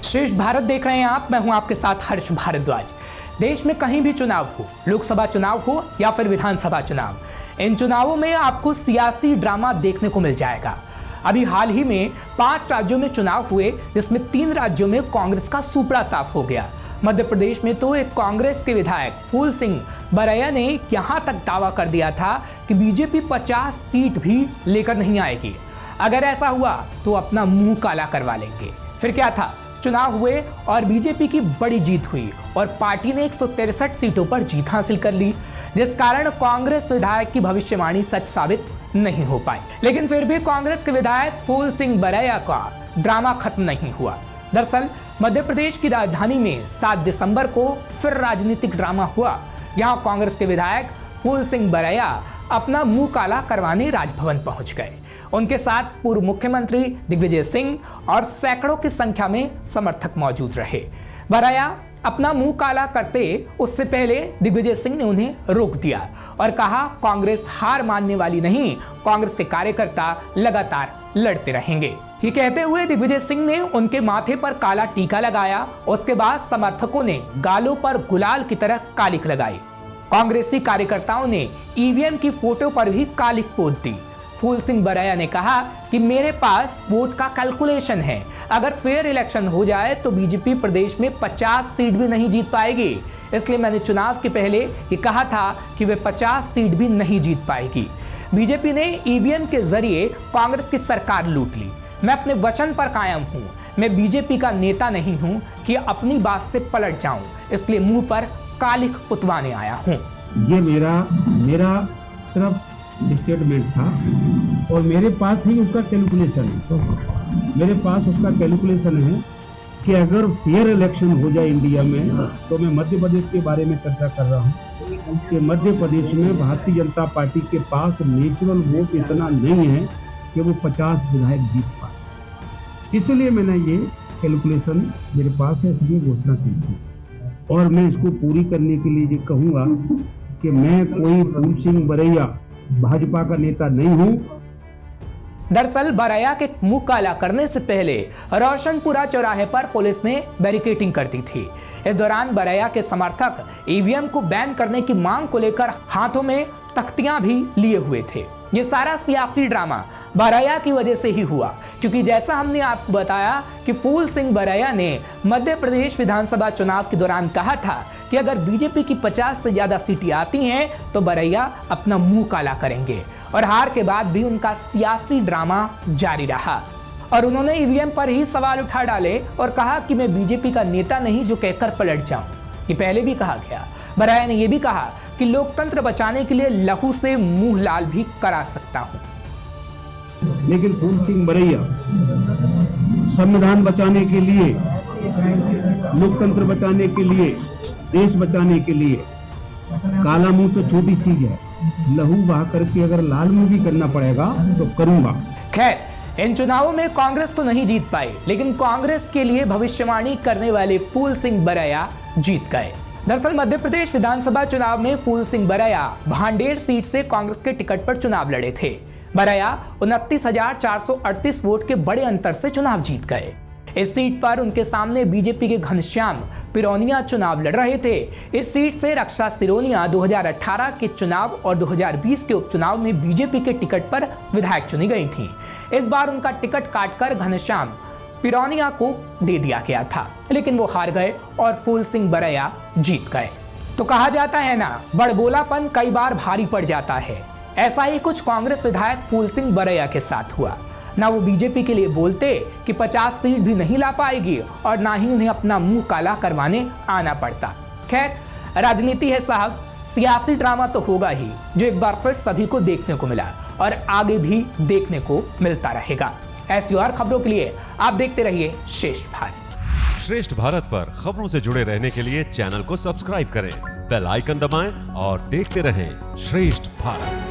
श्रेष्ठ भारत देख रहे हैं आप, मैं हूं आपके साथ हर्ष भारद्वाज। देश में कहीं भी चुनाव हो, लोकसभा चुनाव हो या फिर विधानसभा चुनाव, इन चुनावों में आपको सियासी ड्रामा देखने को मिल जाएगा। अभी हाल ही में 5 राज्यों में चुनाव हुए, जिसमें 3 राज्यों में कांग्रेस का सुपड़ा साफ हो गया। मध्य प्रदेश में तो एक कांग्रेस के विधायक फूल सिंह बरैया ने यहां तक दावा कर दिया था कि बीजेपी 50 सीट भी लेकर नहीं आएगी। अगर ऐसा हुआ तो अपना मुंह काला करवा लेंगे। फिर क्या था, चुनाव हुए और बीजेपी की बड़ी जीत हुई और पार्टी ने 163 सीटों पर जीत हासिल कर ली, जिस कारण कांग्रेस विधायक की भविष्यवाणी सच साबित नहीं हो पाई। लेकिन फिर भी कांग्रेस के विधायक फूल सिंह बरैया का ड्रामा खत्म नहीं हुआ। दरअसल मध्य प्रदेश की राजधानी में 7 दिसंबर को फिर राजनीतिक ड्रामा हुआ। यहां कांग्रेस के विधायक फूल सिंह बरैया अपना मुंह काला करवाने राजभवन पहुंच गए। उनके साथ पूर्व मुख्यमंत्री दिग्विजय सिंह और सैकड़ों की संख्या में समर्थक मौजूद रहे। बरैया अपना मुंह काला करते उससे पहले दिग्विजय सिंह ने उन्हें रोक दिया और कहा, कांग्रेस हार मानने वाली नहीं, कांग्रेस के कार्यकर्ता लगातार लड़ते रहेंगे। ये कहते हुए दिग्विजय सिंह ने उनके माथे पर काला टीका लगाया। उसके बाद समर्थकों ने गालों पर गुलाल की तरह कालिख लगाई। कांग्रेसी कार्यकर्ताओं ने ईवीएम की फोटो पर भी कालिख पोत दी। फूल सिंह बरैया ने कहा कि मेरे पास वोट का कैलकुलेशन है, अगर फेयर इलेक्शन हो जाए तो बीजेपी प्रदेश में 50 सीट भी नहीं जीत पाएगी। इसलिए मैंने चुनाव के पहले ये कहा था कि वे 50 सीट भी नहीं जीत पाएगी। बीजेपी ने ईवीएम के जरिए कांग्रेस की सरकार लूट ली। मैं अपने वचन पर कायम हूं। मैं बीजेपी का नेता नहीं हूं कि अपनी बात से पलट जाऊं, इसलिए मुंह पर कालिख पुतवाने आया हूं। ये मेरा सिर्फ स्टेटमेंट था और मेरे पास ही उसका कैलकुलेशन है। तो मेरे पास उसका कैलकुलेशन है कि अगर फेयर इलेक्शन हो जाए इंडिया में, तो मैं मध्य प्रदेश के बारे में चर्चा कर रहा हूँ कि मध्य प्रदेश में भारतीय जनता पार्टी के पास नेचुरल वोट इतना नहीं है कि वो 50 विधायक जीत पाए। इसलिए मैंने ये कैलकुलेशन मेरे पास है, इसलिए घोषणा की और मैं इसको पूरी करने के लिए ये कहूँगा कि मैं कोई फूल सिंह बरैया भाजपा का नेता नहीं हूं। दरअसल बरैया के मुंह काला करने से पहले रोशनपुरा चौराहे पर पुलिस ने बैरिकेडिंग कर दी थी। इस दौरान बरैया के समर्थक ईवीएम को बैन करने की मांग को लेकर हाथों में तख्तियां भी लिए हुए थे। ये सारा सियासी ड्रामा बरैया की वजह से ही हुआ, क्योंकि जैसा हमने आपको बताया कि फूल सिंह बरैया ने मध्य प्रदेश विधानसभा चुनाव के दौरान कहा था कि अगर बीजेपी की 50 से ज्यादा सीटें आती हैं तो बरैया अपना मुंह काला करेंगे। और हार के बाद भी उनका सियासी ड्रामा जारी रहा और उन्होंने ईवीएम पर ही सवाल उठा डाले और कहा कि मैं बीजेपी का नेता नहीं जो कहकर पलट जाऊं। ये पहले भी कहा गया। बरैया ने यह भी कहा कि लोकतंत्र बचाने के लिए लहू से मुंह लाल भी करा सकता हूं। लेकिन फूल सिंह बरैया संविधान बचाने के लिए, लोकतंत्र बचाने के लिए, देश बचाने के लिए काला मुंह तो छोटी चीज है, लहू बहा करके अगर लाल मुंह भी करना पड़ेगा तो करूंगा। खैर, इन चुनावों में कांग्रेस तो नहीं जीत पाई, लेकिन कांग्रेस के लिए भविष्यवाणी करने वाले फूल सिंह बरैया जीत गए। दरअसल मध्य प्रदेश विधानसभा चुनाव में फूल सिंह बरैया भांडेर सीट से कांग्रेस के टिकट पर चुनाव लड़े थे। बरैया 29,438 वोट के बड़े अंतर से चुनाव जीत गए। इस सीट पर उनके सामने बीजेपी के घनश्याम पिरोनिया चुनाव लड़ रहे थे। इस सीट से रक्षा सिरोनिया 2018 के चुनाव और 2020 के उपचुनाव में बीजेपी के टिकट पर विधायक चुनी गई थी। इस बार उनका टिकट काटकर घनश्याम पिरोनिया को दे दिया गया था, लेकिन वो हार गए और फूल सिंह बरैया जीत गए। तो कहा जाता है ना, बड़बोलापन कई बार भारी पड़ जाता है। ऐसा ही कुछ कांग्रेस विधायक फूल सिंह बरैया के साथ हुआ। ना वो बीजेपी के लिए बोलते कि 50 सीट भी नहीं ला पाएगी और ना ही उन्हें अपना मुंह काला करवाने आना पड़ता। खैर, राजनीति है साहब, सियासी ड्रामा तो होगा ही, जो एक बार फिर सभी को देखने को मिला और आगे भी देखने को मिलता रहेगा। ऐसी और खबरों के लिए आप देखते रहिए श्रेष्ठ भारत। श्रेष्ठ भारत पर खबरों से जुड़े रहने के लिए चैनल को सब्सक्राइब करें, बेल आइकन दबाएं और देखते रहें श्रेष्ठ भारत।